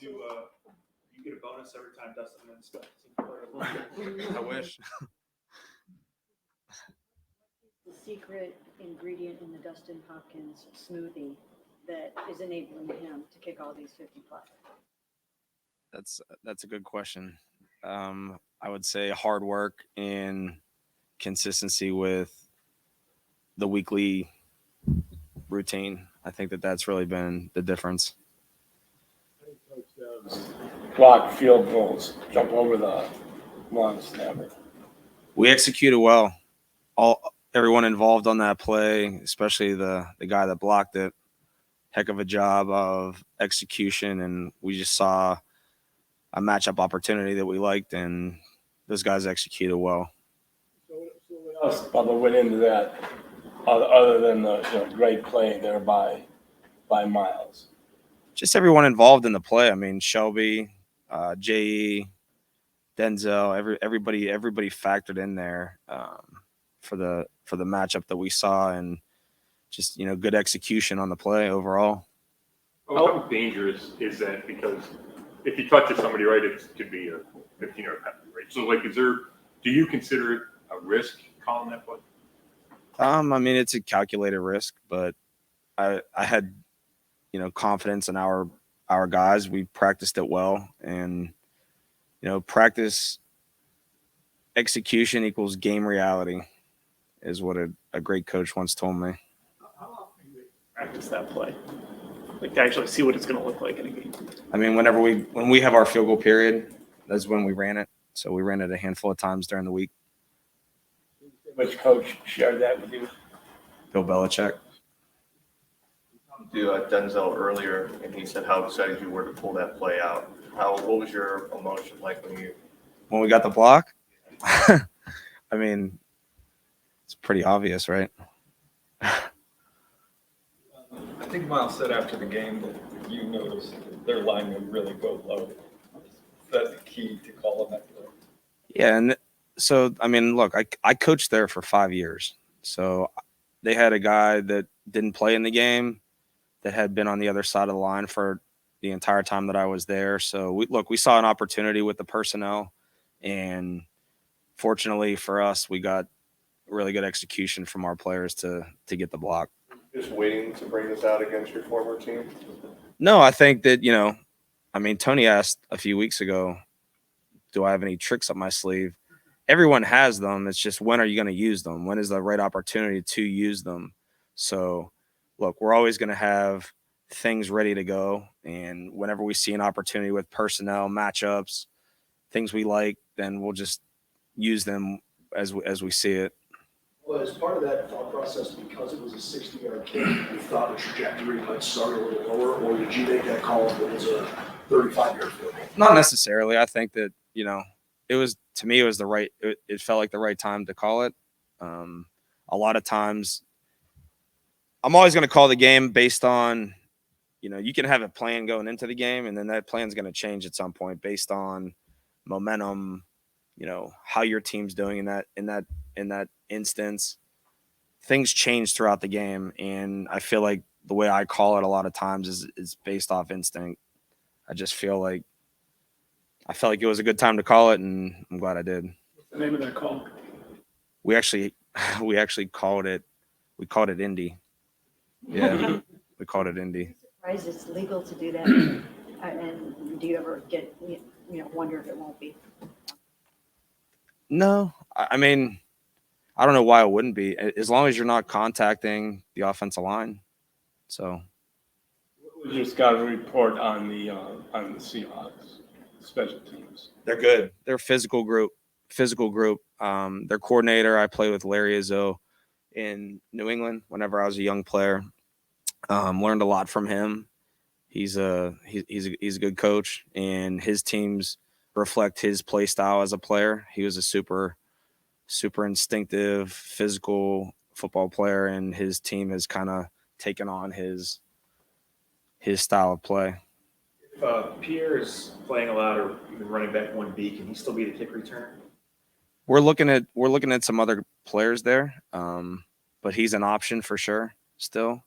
you get a bonus every time Dustin wins special teams? I wish. The secret ingredient in the Dustin Hopkins smoothie that is enabling him to kick all these 50 plus? That's a good question. I would say hard work and consistency with the weekly routine. I think that's really been the difference. Block field goals, jump over the long snapper. We executed well. Everyone involved on that play, especially the guy that blocked it, heck of a job of execution, and we just saw a matchup opportunity that we liked, and those guys executed well. So what else, Bubba, went into that other than the great play there by Miles? Just everyone involved in the play. I mean, Shelby, J.E., Denzel, everybody factored in there for the matchup that we saw, and just good execution on the play overall. How dangerous is that? Because if you touch somebody, right, it could be a 15-yard penalty, right? So, do you consider it a risk calling that play? I mean, it's a calculated risk, but I had confidence in our guys. We practiced it well, and practice execution equals game reality is what a great coach once told me. How often do you practice that play? Like to actually see what it's going to look like in a game? I mean, when we have our field goal period, that's when we ran it. So we ran it a handful of times during the week. Which coach shared that with you? Bill Belichick. To Denzel earlier, and he said how excited you were to pull that play out. What was your emotion like when we got the block? I mean, it's pretty obvious, right? I think Miles said after the game that you noticed that their linemen really go low. Is that the key to calling that play? Yeah, and so, I mean, look, I coached there for 5 years. So they had a guy that didn't play in the game that had been on the other side of the line for the entire time that I was there. So we saw an opportunity with the personnel, and fortunately for us, we got really good execution from our players to get the block. just waiting to bring this out against your former team? No, I think that, I mean, Tony asked a few weeks ago, do I have any tricks up my sleeve? Everyone has them. It's just, when are you going to use them? When is the right opportunity to use them? So, look, we're always going to have things ready to go. And whenever we see an opportunity with personnel, matchups, things we like, then we'll just use them as we see it. Well, as part of that thought process, because it was a 60-yard kick, you thought the trajectory might start a little lower, or did you make that call if it was a 35-yard field goal? Not necessarily. I think that, it was, to me, it was it felt like the right time to call it. A lot of times, I'm always going to call the game based on, you can have a plan going into the game, and then that plan's going to change at some point based on momentum, how your team's doing in that instance. Things change throughout the game, and I feel like the way I call it a lot of times is based off instinct. I just felt like it was a good time to call it, and I'm glad I did. What's the name of that call? We actually called it Indy. Yeah, we called it Indy. I'm surprised it's legal to do that. And do you ever get, wonder if it won't be? No, I mean, I don't know why it wouldn't be, as long as you're not contacting the offensive line. So, We just got a report on the Seahawks special teams. they're good. They're a physical group. Their coordinator, I played with Larry Izzo in New England whenever I was a young player. Learned a lot from him. He's a good coach, and his teams reflect his play style as a player. He was a super instinctive, physical football player, and his team has kind of taken on his style of play. If Pierre is playing a lot, or even running back 1B, can he still be the kick returner? We're looking at some other players there, but he's an option for sure still.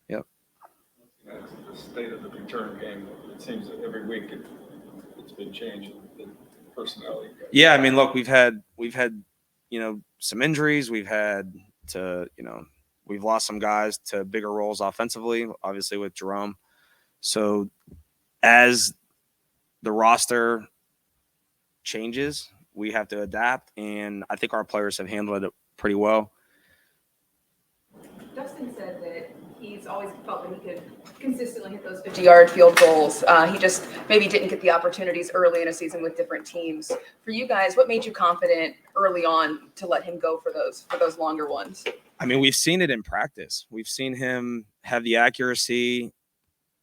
Yep. That's the state of the return game it seems that every week it's been changing the personnel. Yeah, I mean, look, we've had some injuries. We've lost some guys to bigger roles offensively, obviously with Jerome. So as the roster changes, we have to adapt, and I think our players have handled it pretty well. Dustin said that he's always felt that he could consistently hit those 50-yard field goals. He just maybe didn't get the opportunities early in a season with different teams. For you guys, what made you confident early on to let him go for those longer ones? I mean, we've seen it in practice. We've seen him have the accuracy,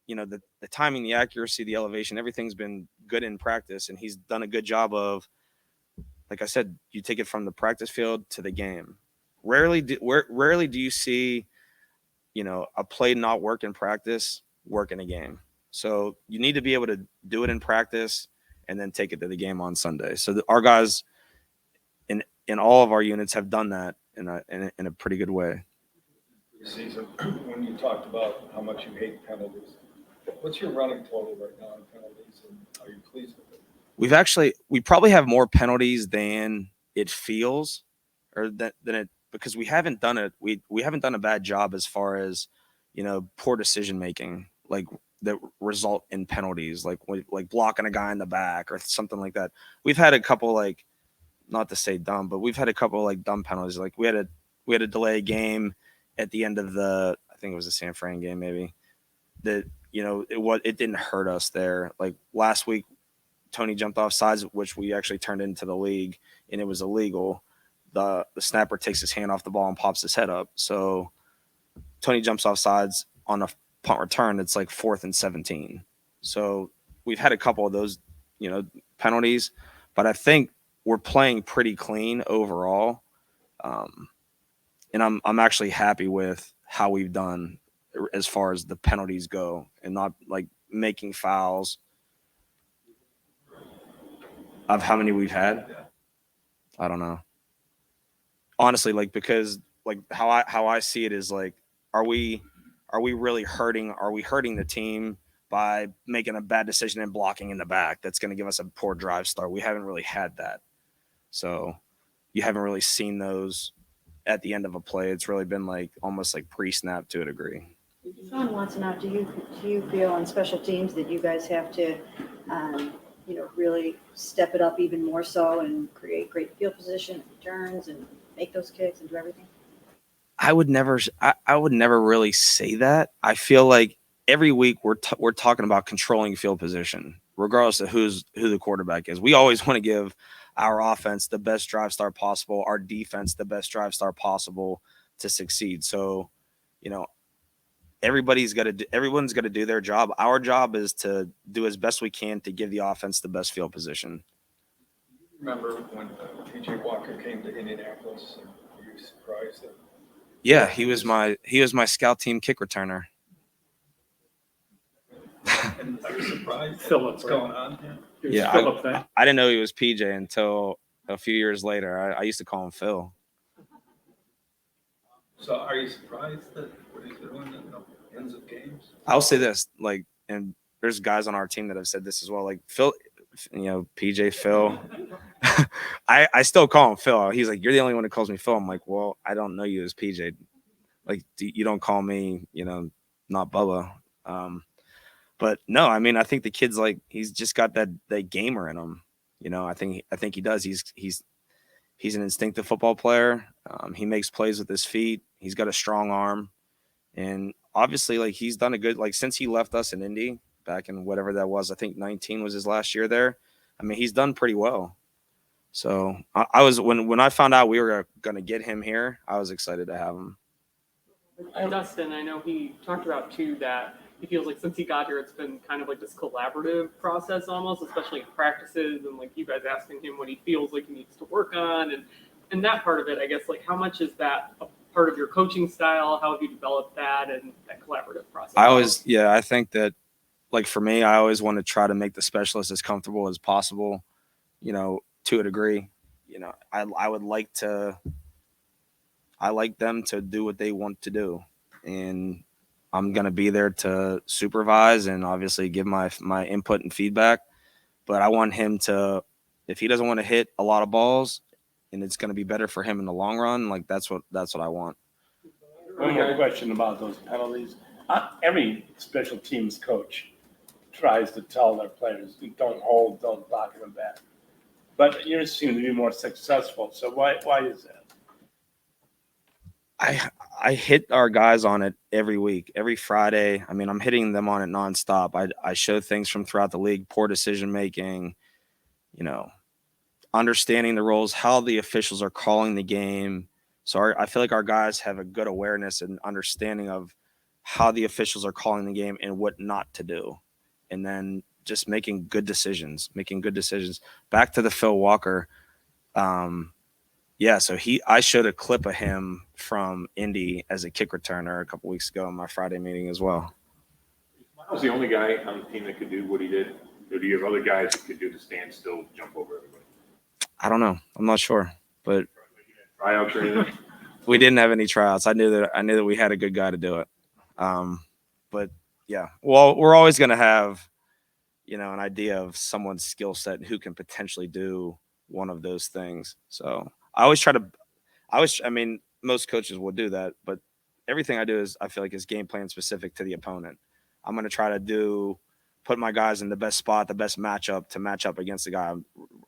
the timing, the accuracy, the elevation, everything's been good in practice, and he's done a good job of, like I said, you take it from the practice field to the game. Rarely do you see, a play not work in practice work in a game. So you need to be able to do it in practice and then take it to the game on Sunday. So our guys in all of our units have done that in a pretty good way. Season, when you talked about how much you hate penalties, what's your running total right now in penalties, and are you pleased with it? We probably have more penalties than it feels, or than it, because we haven't done it. We haven't done a bad job as far as, poor decision making, like that result in penalties, like blocking a guy in the back or something like that. We've had a couple, like, not to say dumb, but we've had a couple like dumb penalties. Like we had a delay game at the end of I think it was the San Fran game, maybe, that, it didn't hurt us there. Like last week, Tony jumped off sides, which we actually turned into the league, and it was illegal. The snapper takes his hand off the ball and pops his head up. So Tony jumps off sides on a punt return. It's like 4th and 17. So we've had a couple of those, penalties, but I think we're playing pretty clean overall. And I'm actually happy with how we've done as far as the penalties go, and not like making fouls. Of how many we've had, I don't know. Honestly, because how I see it is like, are we really hurting? Are we hurting the team by making a bad decision and blocking in the back? That's going to give us a poor drive start. We haven't really had that, so you haven't really seen those at the end of a play. It's really been like almost like pre-snap to a degree. Sean wants to know, do you feel on special teams that you guys have to, really step it up even more so and create great field position, returns, and make those kicks and do everything? I would never really say that. I feel like every week we're talking about controlling field position, regardless of who the quarterback is. We always want to give our offense the best drive start possible, our defense the best drive start possible to succeed. So, everyone's got to do their job. Our job is to do as best we can to give the offense the best field position. Remember when PJ Walker came to Indianapolis, and were you surprised that? Yeah, he was my scout team kick returner. And are you surprised Philip, what's going on here? Yeah, I didn't know he was PJ until a few years later. I used to call him Phil. So are you surprised that what he's doing in the ends of games? I'll say this, and there's guys on our team that have said this as well. Like Phil, PJ Phil. I still call him Phil. He's like, "You're the only one who calls me Phil." I'm like, "Well, I don't know you as PJ. Like, you don't call me, not Bubba." But no, I mean, I think the kid's like, he's just got that gamer in him. I think he does. He's an instinctive football player. He makes plays with his feet. He's got a strong arm, and obviously, he's done a good, since he left us in Indy back in whatever that was. I think 19 was his last year there. I mean, he's done pretty well. So I was when I found out we were going to get him here, I was excited to have him. Dustin, I know he talked about too that he feels like since he got here, it's been kind of like this collaborative process almost, especially in practices and you guys asking him what he feels like he needs to work on and that part of it, I guess, how much is that a part of your coaching style? How have you developed that and that collaborative process? I think that for me, I always want to try to make the specialists as comfortable as possible, to a degree. I like them to do what they want to do. And I'm going to be there to supervise and obviously give my input and feedback. But I want him to, if he doesn't want to hit a lot of balls and it's going to be better for him in the long run, like that's what I want. One more question about those penalties. Every special teams coach tries to tell their players, don't hold, don't block them back. But yours seem to be more successful. So why is that? I hit our guys on it every week, every Friday. I mean, I'm hitting them on it nonstop. I show things from throughout the league, poor decision making, understanding the roles, how the officials are calling the game. So I feel like our guys have a good awareness and understanding of how the officials are calling the game and what not to do. And then just making good decisions. Back to the Phil Walker. So I showed a clip of him from Indy as a kick returner a couple weeks ago in my Friday meeting as well. I was the only guy on the team that could do what he did. Or do you have other guys that could do the standstill, jump over everybody? I don't know. I'm not sure, but Tryouts or anything? we didn't have any tryouts. I knew that we had a good guy to do it. But yeah, well, we're always going to have, an idea of someone's skill set and who can potentially do one of those things. So most coaches will do that, but everything I do is, I feel like, is game plan specific to the opponent. I'm going to try to put my guys in the best spot, the best matchup to match up against the guy.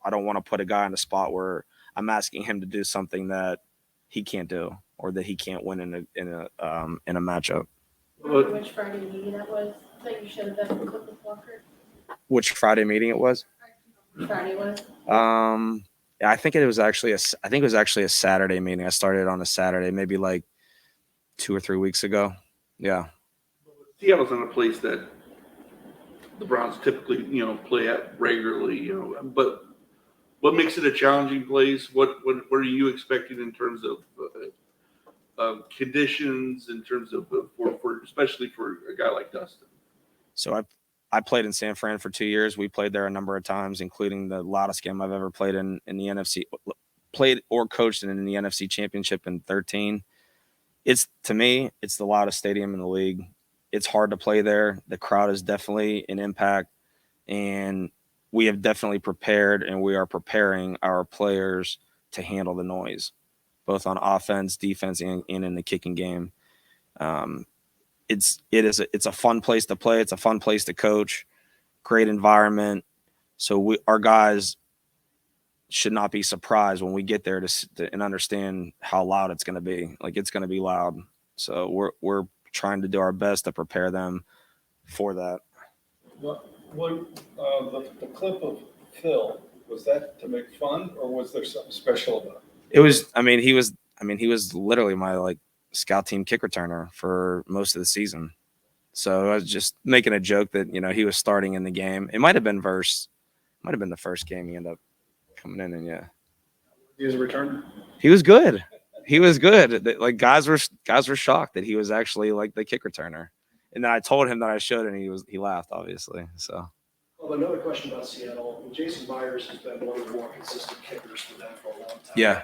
I don't want to put a guy in a spot where I'm asking him to do something that he can't do or that he can't win in a matchup. Which Friday meeting that was that you showed that clip with Walker? Which Friday meeting it was? Friday was. Yeah, I think it was actually a Saturday meeting. I started on a Saturday, maybe like 2 or 3 weeks ago. Yeah. Seattle's in a place that the Browns typically, play at regularly, but what makes it a challenging place? What are you expecting in terms of conditions, in terms of for especially for a guy like Dustin? So I played in San Fran for 2 years. We played there a number of times, including the loudest game I've ever played in the NFC, played or coached in the NFC Championship in 2013. To me, it's the loudest stadium in the league. It's hard to play there. The crowd is definitely an impact, and we have definitely prepared, and we are preparing our players to handle the noise, both on offense, defense, and in the kicking game. It's a fun place to play. It's a fun place to coach. Great environment. So our guys should not be surprised when we get there and understand how loud it's going to be. Like, it's going to be loud. So we're trying to do our best to prepare them for that. The clip of Phil, was that to make fun, or was there something special about it? It was. He was literally my scout team kick returner for most of the season. So I was just making a joke that he was starting in the game. It might have been the first game he ended up coming in, and yeah. He was a returner. He was good. Guys were shocked that he was actually the kick returner. And then I told him that I showed, and he laughed, obviously. So. Well, another question about Seattle. Jason Myers has been one of the more consistent kickers for them for a long time. Yeah.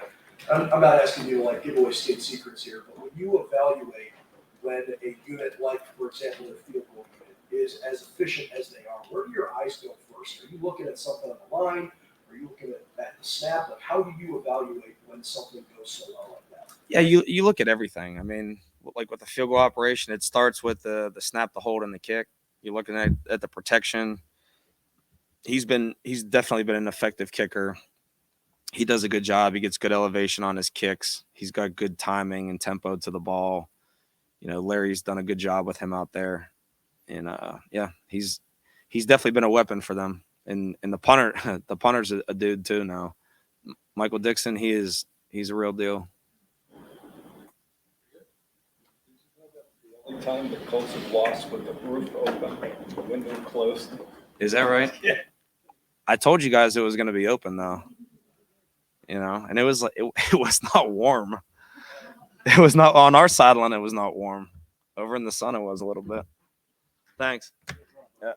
I'm not asking you to give away state secrets here, but when you evaluate when a unit for example, the field goal unit is as efficient as they are, where do your eyes go first? Are you looking at something on the line? Are you looking at the snap? How do you evaluate when something goes so well like that? Yeah, you look at everything. I mean, with the field goal operation, it starts with the snap, the hold, and the kick. You're looking at the protection. He's definitely been an effective kicker. He does a good job. He gets good elevation on his kicks. He's got good timing and tempo to the ball. Larry's done a good job with him out there. And he's definitely been a weapon for them. And the punter's a dude too now. Michael Dixon, he's a real deal. The only time the Colts have lost with the roof open, the window closed. Is that right? Yeah. I told you guys it was going to be open though. And it was it was not warm. It was not on our sideline. It was not warm. Over in the sun, it was a little bit. Thanks. Yeah.